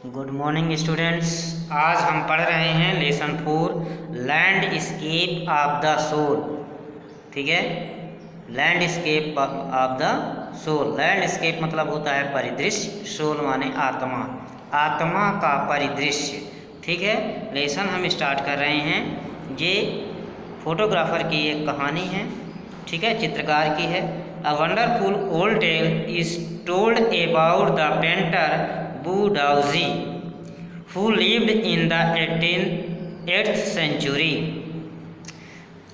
Good morning students. आज हम पढ़ रहे हैं lesson 4 landscape of the soul. ठीक है, landscape of the soul. Landscape मतलब होता है परिदृश्य, सोल माने आत्मा, आत्मा का परिदृश्य। ठीक है, लेसन हम स्टार्ट कर रहे हैं। ये फोटोग्राफर की एक कहानी है, ठीक है, चित्रकार की है। A wonderful old tale is told about the painter Wu Daozi, who lived in the 8th century।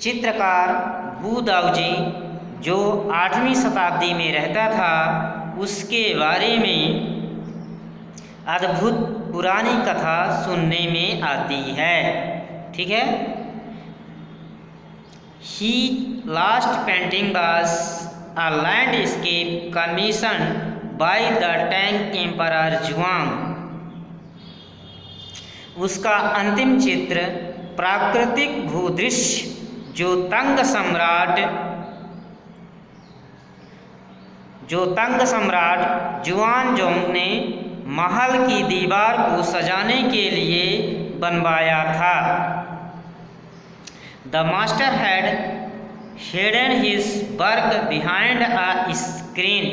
चित्रकार वू दाओजी जो 8वीं शताब्दी में रहता था, उसके बारे में अद्भुत पुरानी कथा सुनने में आती है। ठीक है, his last painting was a landscape commissioned by the Tang emperor Xuanzong. उसका अंतिम चित्र प्राकृतिक भूदृश्य जो तंग सम्राट जुआनजोंग ने महल की दीवार को सजाने के लिए बनवाया था। The master had hidden his work behind a screen.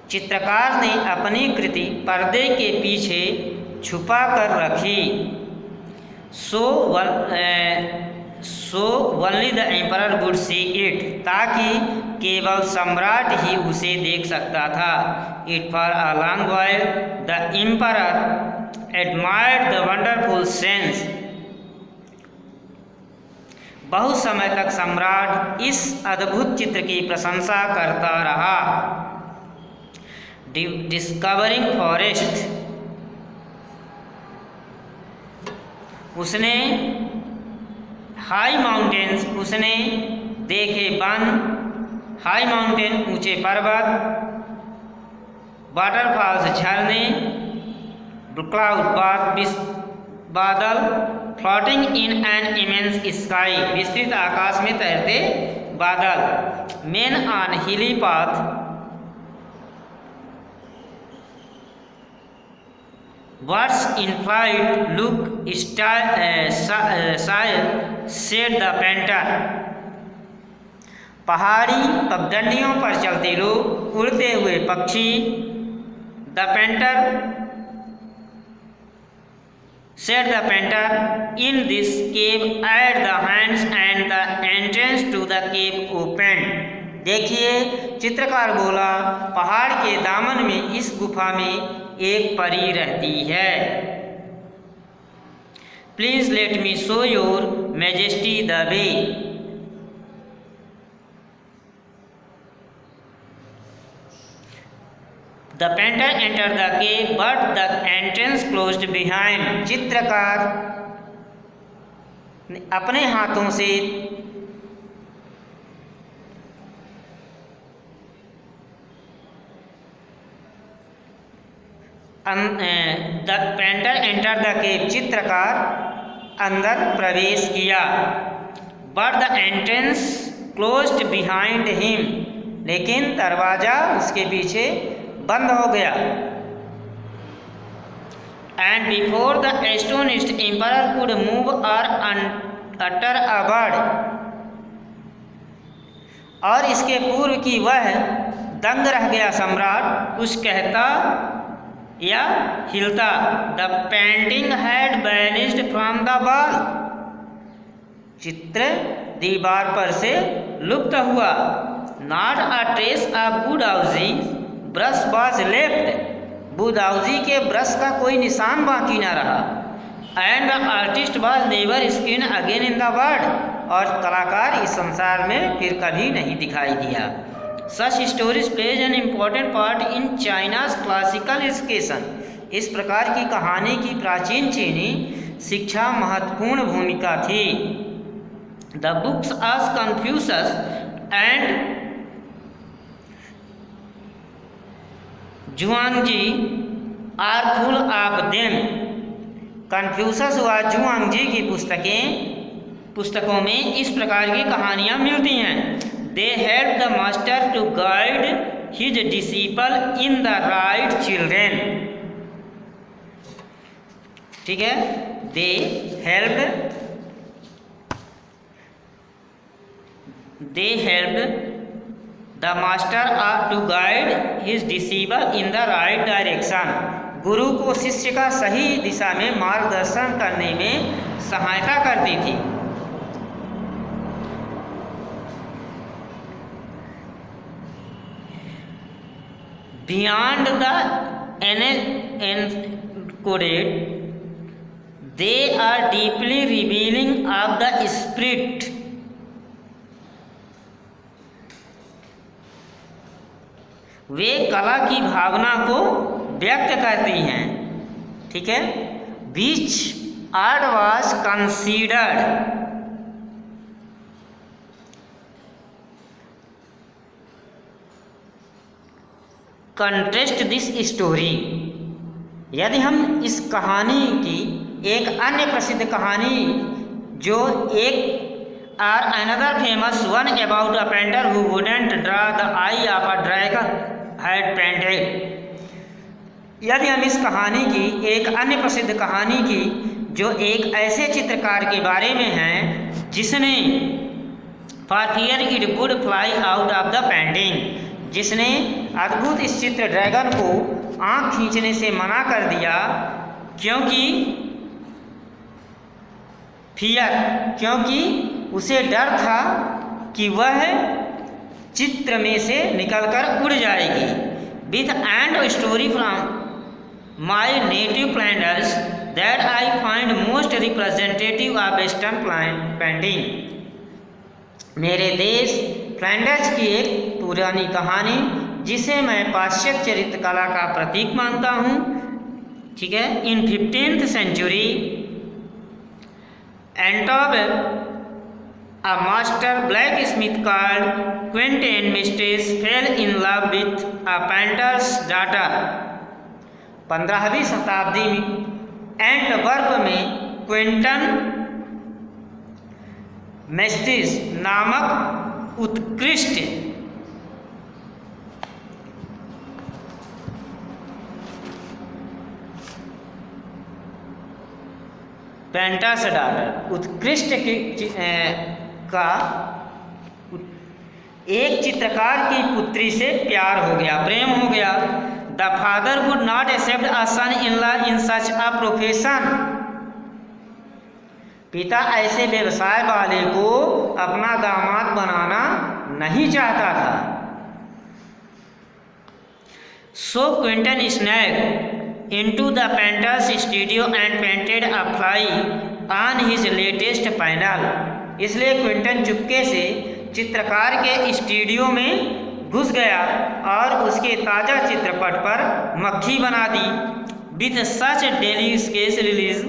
चित्रकार ने अपनी कृति पर्दे के पीछे छुपा कर रखी। So only the emperor would see it, ताकि केवल सम्राट ही उसे देख सकता था। It for a long while the emperor admired the wonderful sense. बहुत समय तक सम्राट इस अद्भुत चित्र की प्रशंसा करता रहा। डिस्कवरिंग फॉरेस्ट, उसने हाई माउंटेन्स, उसने देखे वन, हाई माउंटेन ऊंचे पर्वत, वाटरफॉल्स झरने, क्लाउड बादल, floating in an immense sky, विस्तृत आकाश में तैरते बादल, मेन ऑन हिली path, Birds in flight look shy, said the painter। पहाड़ी पगडंडियों पर चलते लोग, उड़ते हुए पक्षी। The painter said the painter, in this cave at the hands and the entrance to the cave opened। देखिए, चित्रकार बोला, पहाड़ के दामन में इस गुफा में एक परी रहती है। Please let me show your majesty the way. The painter enter the cave but the entrance closed behind. चित्रकार अपने हाथों से the painter enter the cave, चित्रकार अंदर प्रवेश किया। But the entrance closed behind him, लेकिन दरवाजा उसके पीछे बंद हो गया। And before the astonished emperor could move और अटर अ वर्ड, और इसके पूर्व की वह दंग रह गया सम्राट कुछ कहता या हिलता। The painting had vanished from the wall, चित्र दीवार पर से लुप्त हुआ। Not a trace of Wu Daozi brush was left, Wu Daozi के ब्रश का कोई निशान बाकी न रहा। And the artist was never seen again in the world, और कलाकार इस संसार में फिर कभी नहीं दिखाई दिया। Such stories plays an important part in China's classical education। इस प्रकार की कहानी की प्राचीन चीनी शिक्षा महत्वपूर्ण भूमिका थी। The books of Confucius and Zhuangzi are full of them। Confucius व जुआंगजी की पुस्तकों में इस प्रकार की कहानियाँ मिलती हैं। They help the master to guide his disciple in the right children. ठीक है, they helped the master to guide his disciple in the right direction. गुरु को शिष्य का सही दिशा में मार्गदर्शन करने में सहायता करती थी। Beyond the encoded, they are deeply revealing of the spirit. वे कला की भावना को व्यक्त करती हैं। ठीक है, which art was considered contrast this story. यदि हम इस कहानी की एक अन्य प्रसिद्ध कहानी जो एक or another famous one about a painter who wouldn't draw the eye of a dragon had painted, यदि हम इस कहानी की एक अन्य प्रसिद्ध कहानी की जो एक ऐसे चित्रकार के बारे में है जिसने for fear it would fly out of the painting, जिसने अद्भुत इस चित्र ड्रैगन को आँख खींचने से मना कर दिया, क्योंकि उसे डर था कि वह चित्र में से निकलकर उड़ जाएगी। With and story from my native Flanders that I find most representative of western painting. मेरे देश फ्लैंडर्स की एक पुरानी कहानी जिसे मैं पाश्चात्य चित्रकला का प्रतीक मानता हूँ। ठीक है, इन 15th century Antiope, a master blacksmith called Quentin Mestres fell in love with a painter's daughter। 15वीं शताब्दी में एंटवर्प में क्विंटन मेस्टिस नामक उत्कृष्ट पेंटर्स डॉटर उत्कृष्ट का एक चित्रकार की पुत्री से प्यार हो गया, प्रेम हो गया। The father would not accept a son in law in such a profession. पिता ऐसे व्यवसाय वाले को अपना दामाद बनाना नहीं चाहता था। So Quinton snap into the painter's studio and painted a fly on his latest panel। इसलिए क्विंटन चुपके से चित्रकार के स्टूडियो में घुस गया और उसके ताज़ा चित्रपट पर मक्खी बना दी। With such delicious release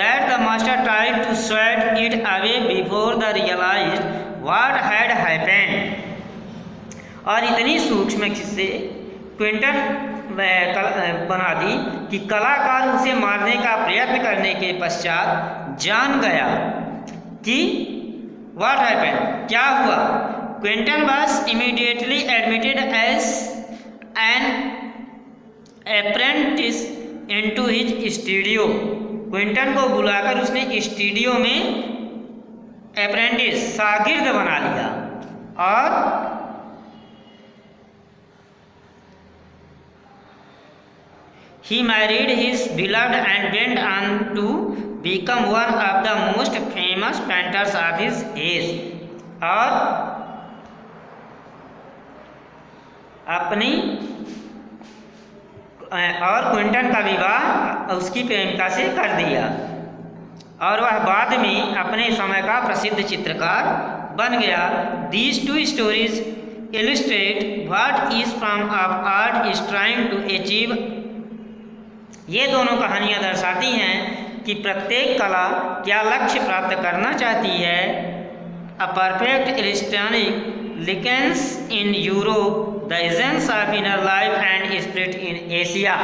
that the master tried to swat it away before the realized what had happened। और इतनी सूक्ष्म से क्विंटन बना दी कि कलाकार उसे मारने का प्रयत्न करने के पश्चात जान गया कि व्हाट हैपेंड, क्या हुआ। Quentin was immediately admitted as an apprentice into his studio. Quentin को बुलाकर उसने स्टूडियो में अप्रेंटिस शागिर्द बना लिया और he married his beloved and went on to become one of the most famous painters of his age। और Quinton का विवाह उसकी प्रेमिका से कर दिया और वह बाद में अपने समय का प्रसिद्ध चित्रकार बन गया। These two stories illustrate what each form of art is trying to achieve। ये दोनों कहानियाँ दर्शाती हैं कि प्रत्येक कला क्या लक्ष्य प्राप्त करना चाहती है। A perfect electronic likeness in Europe, the essence of inner life and spirit in Asia.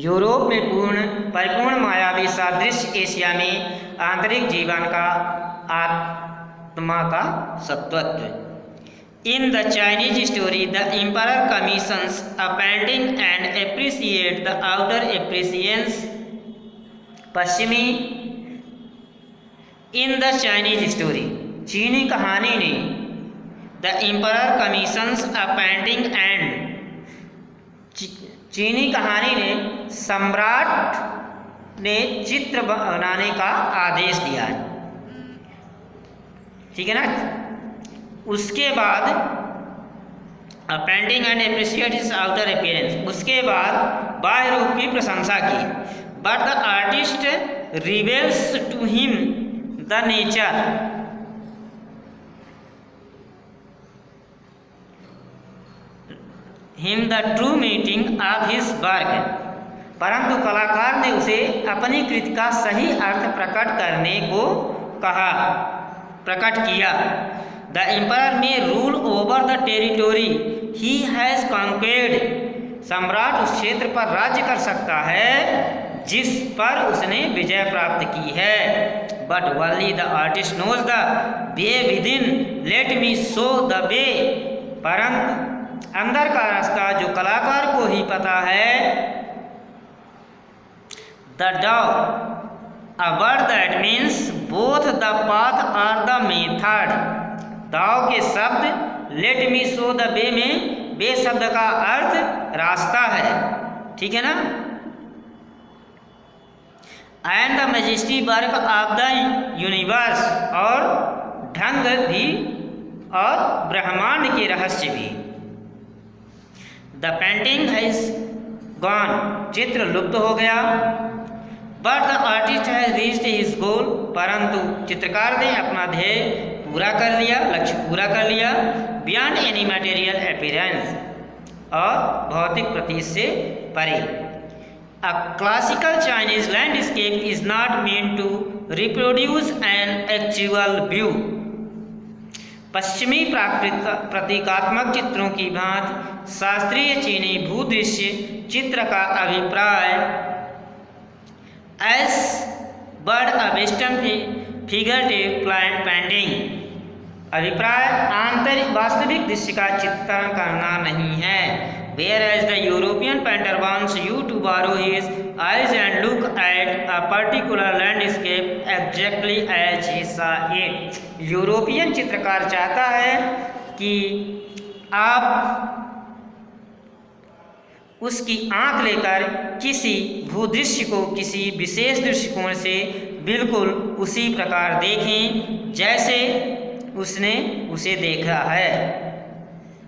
Europe में परिपूर्ण मायावी सादृश्य, एशिया में आंतरिक जीवन का आत्मा का सत्वत्व। In the Chinese story, the emperor commissions a painting and appreciates the outer appreciations. पश्चिमी In the Chinese story, चीनी कहानी ने the emperor commissions a painting and चीनी कहानी ने सम्राट ने चित्र बनाने का आदेश दिया है, ठीक है ना। उसके बाद painting and appreciate his outer appearance, उसके बाद बाह्य रूप की प्रशंसा की। But the artist reveals to him the nature, him the true meaning of his work, परंतु कलाकार ने उसे अपनी कृति का सही अर्थ प्रकट करने को कहा, प्रकट किया। The emperor may rule over the territory he has conquered, सम्राट उस क्षेत्र पर राज्य कर सकता है जिस पर उसने विजय प्राप्त की है। But only the artist knows the way within, let me show the way, परंतु अंदर का रास्ता जो कलाकार को ही पता है। द डाउ, a word that means both the path or the method, दाव के शब्द लेट मी शो द वे में वे शब्द का अर्थ रास्ता है, ठीक है ना। And the majesty work of the universe, और ढंग भी और ब्रह्मांड के रहस्य भी। द पेंटिंग हैज गॉन, चित्र लुप्त हो गया। But the artist has reached his goal, परंतु चित्रकार ने अपना ध्येय पूरा कर लिया, लक्ष्य पूरा कर लिया। बियॉन्ड एनी मटेरियल अपीयरेंस, और भौतिक प्रतीत से परे। A classical Chinese landscape is not meant to reproduce an actual view, पश्चिमी प्रतीकात्मक चित्रों की भांति शास्त्रीय चीनी भूदृश्य चित्र का अभिप्राय as but a western figurative painting, अभिप्राय आंतरिक वास्तविक दृश्य का चित्रण करना नहीं है। Whereas the European painter wants you to borrow his eyes and look at a particular landscape exactly as he saw it, European चित्रकार चाहता है कि आप उसकी आंख लेकर किसी भूदृश्य को किसी विशेष दृष्टिकोण से बिल्कुल उसी प्रकार देखें जैसे उसने उसे देखा है।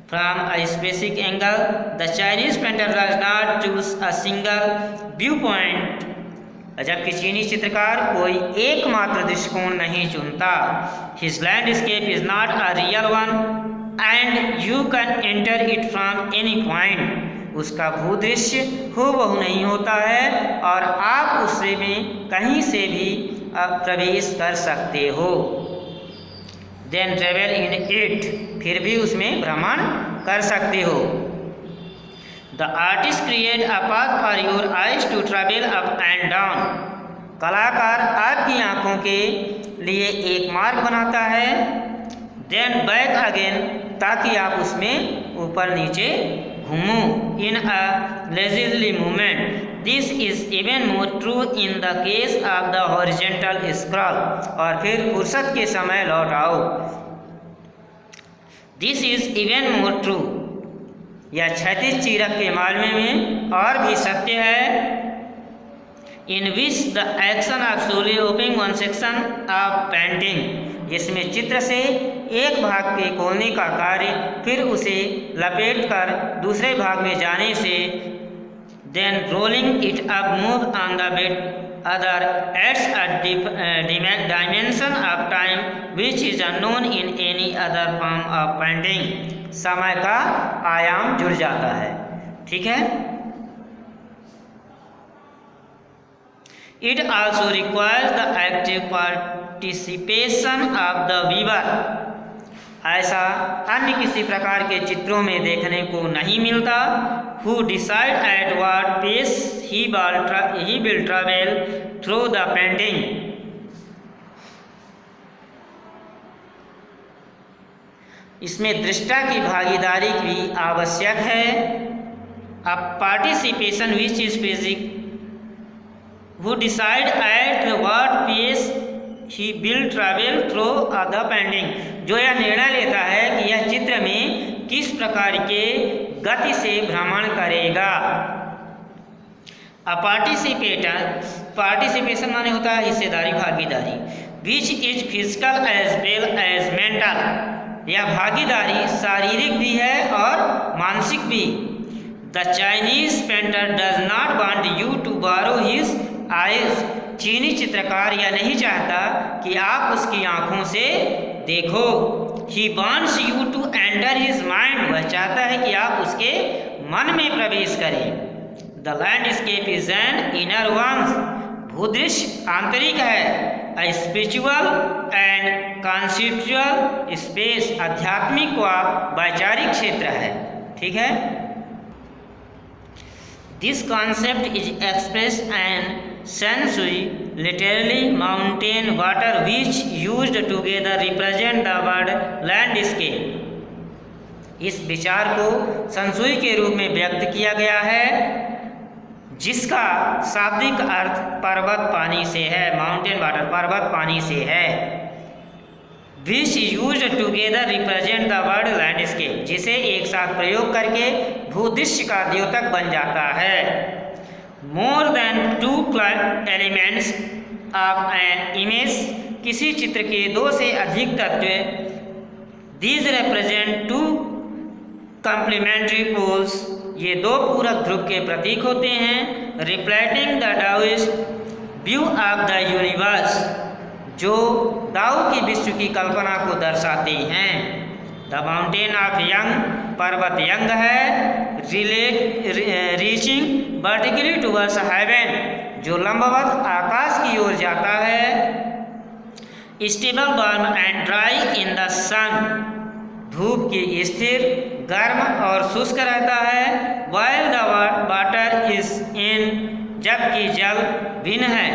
From a specific angle the Chinese painter does not choose a single view point, जबकि चीनी चित्रकार कोई एकमात्र दृष्टिकोण नहीं चुनता। His landscape is not a real one and you can enter it from any point, उसका भूदृश्य हूबहू नहीं होता है और आप उससे में कहीं से भी प्रवेश कर सकते हो। देन ट्रेवल इन इट, फिर भी उसमें भ्रमण कर सकते हो। The artist create a path for your eyes to travel up and down, कलाकार आपकी आंखों के लिए एक मार्ग बनाता है। देन बैक अगेन, ताकि आप उसमें ऊपर नीचे घूमो। In a leisurely movement, this is even more true in the case of the horizontal scroll, और फिर फुर्सत के समय लौट आओ। This is even more true, यह क्षैतिज चीरक के मामले में और भी सत्य है। In which the action of slowly opening one section of painting, जिसमें चित्र से एक भाग के खोलने का कार्य फिर उसे लपेटकर दूसरे भाग में जाने से, then rolling it up move on the bed other adds a dimension of time which is unknown in any other form of painting, समय का आयाम जुड़ जाता है, ठीक है। It also requires the active participation of the viewer, ऐसा अन्य किसी प्रकार के चित्रों में देखने को नहीं मिलता। Who decide at what pace he will travel through the painting, इसमें दृष्टा की भागीदारी भी आवश्यक है। अब participation which is physic who decide at what pace he will travel through the painting, जो यह निर्णय लेता है कि यह चित्र में किस प्रकार के गति से भ्रमण करेगा। पार्टिसिपेशन माने होता है हिस्सेदारी, भागीदारी। Which is physical as well as mental, यह भागीदारी शारीरिक भी है और मानसिक भी। The Chinese painter does not want you to borrow his eyes, चीनी चित्रकार यह नहीं चाहता कि आप उसकी आंखों से देखो। He wants you to enter his mind, वह चाहता है कि आप उसके मन में प्रवेश करें। The landscape is an inner ones, भूदृश्य आंतरिक है। A spiritual and conceptual space, आध्यात्मिक व वैचारिक क्षेत्र है। ठीक है। This concept is express and sensory literally mountain water which used together represent the word landscape। इस विचार को संसुई के रूप में व्यक्त किया गया है जिसका शाब्दिक अर्थ पर्वत पानी से है, माउंटेन वाटर, पर्वत पानी से है। which used together represent the word landscape, जिसे एक साथ प्रयोग करके भूदृश्य का द्योतक बन जाता है। More than two elements of an image, किसी चित्र के दो से अधिक तत्व। These represent two complementary poles, ये दो पूरक ध्रुव के प्रतीक होते हैं। Reflecting the Taoist view of the universe, जो दाओ की विश्व की कल्पना को दर्शाते हैं। द माउंटेन ऑफ यंग, पर्वत यंग है। रीचिंग वर्टिकली टुवर्ड्स हेवन, जो लंबवत आकाश की ओर जाता है। Stable warm and dry in the sun, धूप की स्थिर, गर्म और शुष्क रहता है। While the water is yin, जबकि जल भिन्न है।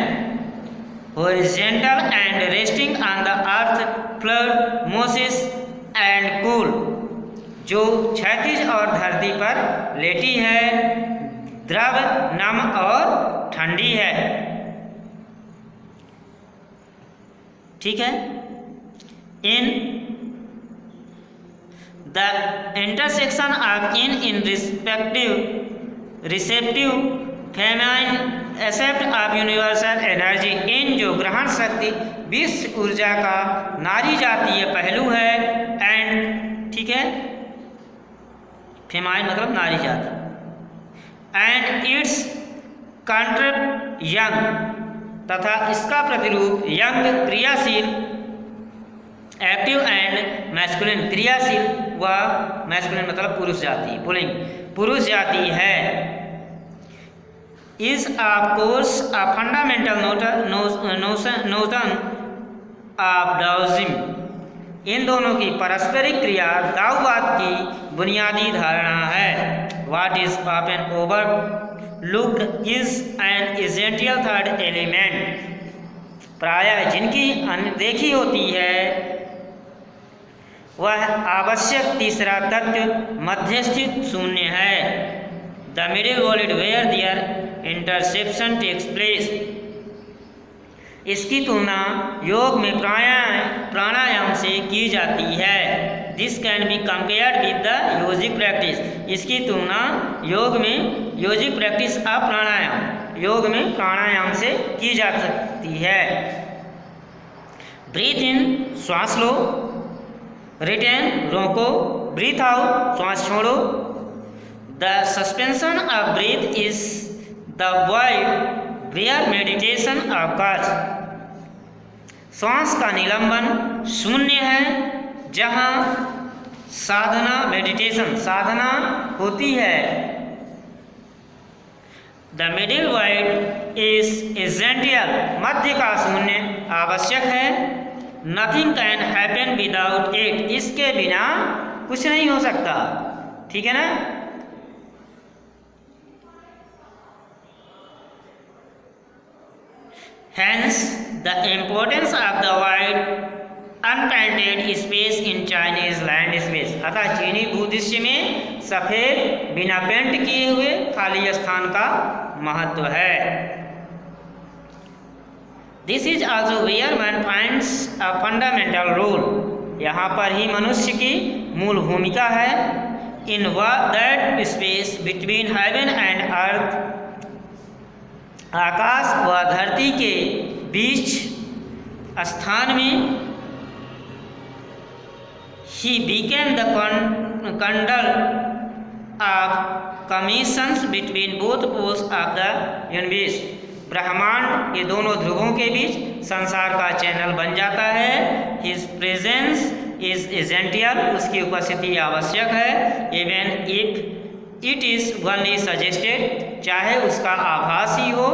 Horizontal and resting on the earth, fluid, moist and cool, जो क्षैतिज और धरती पर लेटी है, द्रव, नम और ठंडी है। ठीक है। In the intersection of yin receptive feminine aspect of universal energy, yin जो ग्रहण शक्ति विश्व ऊर्जा का नारी जातीय पहलू है। एंड, ठीक है, फेमाइन मतलब नारी जाति। एंड इट्स कांट्र यंग, तथा इसका प्रतिरूप यंग, क्रियाशील, एक्टिव एंड मैस्कुलिन, क्रियाशील व मैस्कुलिन मतलब पुरुष जाति, पुलिंग, पुरुष जाति है। Is of course a fundamental notion of Daoism, इन दोनों की पारस्परिक क्रिया दाओवाद की बुनियादी धारणा है। What is often overlooked is an essential third element, प्रायः जिनकी अनदेखी होती है वह आवश्यक तीसरा तत्व मध्यस्थित शून्य है। The middle world where their interception takes place, इसकी तुलना योग में प्राणायाम से की जाती है। This can be compared with the yogic practice, इसकी तुलना योग में योजिक प्रैक्टिस ऑफ प्राणायाम, योग में प्राणायाम से की जा सकती है। ब्रीथ इन, श्वास लो, रिटेन, रोको, ब्रीथ आउट, श्वास छोड़ो। The suspension of breath is the void where meditation occurs, श्वास का निलंबन शून्य है जहाँ साधना, मेडिटेशन, साधना होती है। The middle void is essential, मध्य का शून्य आवश्यक है। Nothing can happen without it, इसके बिना कुछ नहीं हो सकता। ठीक है ना। Hence, the importance of the wide unpainted space in Chinese land space, अतः चीनी भूदृश्य में सफेद बिना पेंट किए हुए खाली स्थान का महत्व है। This is also where man finds a fundamental role, यहाँ पर ही मनुष्य की मूल भूमिका है। In that space between heaven and earth, आकाश व धरती के बीच स्थान में, he became the conduit of communications between both poles of the universe, ब्रह्मांड के दोनों ध्रुवों के बीच संसार का चैनल बन जाता है। हिज प्रेजेंस इज एसेंशियल, उसकी उपस्थिति आवश्यक है। Even if it is only suggested, चाहे उसका आभास ही हो।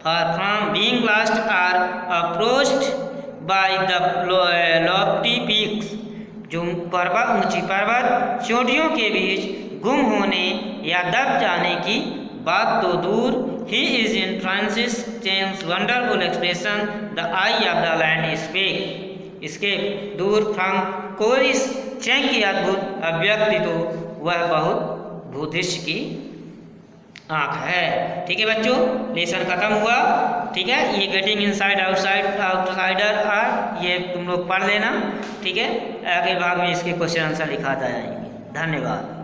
Far from being lost or approached by the lofty peaks, जो ऊंची पर्वत चोटियों के बीच गुम होने या दब जाने की बात तो दूर। He is in Francis chains wonderful expression the eye of the landscape, इसके दूर फ्रॉम कोरिस चैंग की अद्भुत अभिव्यक्ति तो वह बहुत भूदृश्य की आँख है। ठीक है बच्चों, लेसन खत्म हुआ। ठीक है, ये गेटिंग इनसाइड आउटसाइडर आर, ये तुम लोग पढ़ लेना। ठीक है, आगे भाग में इसके क्वेश्चन आंसर लिखा जाएंगे। धन्यवाद।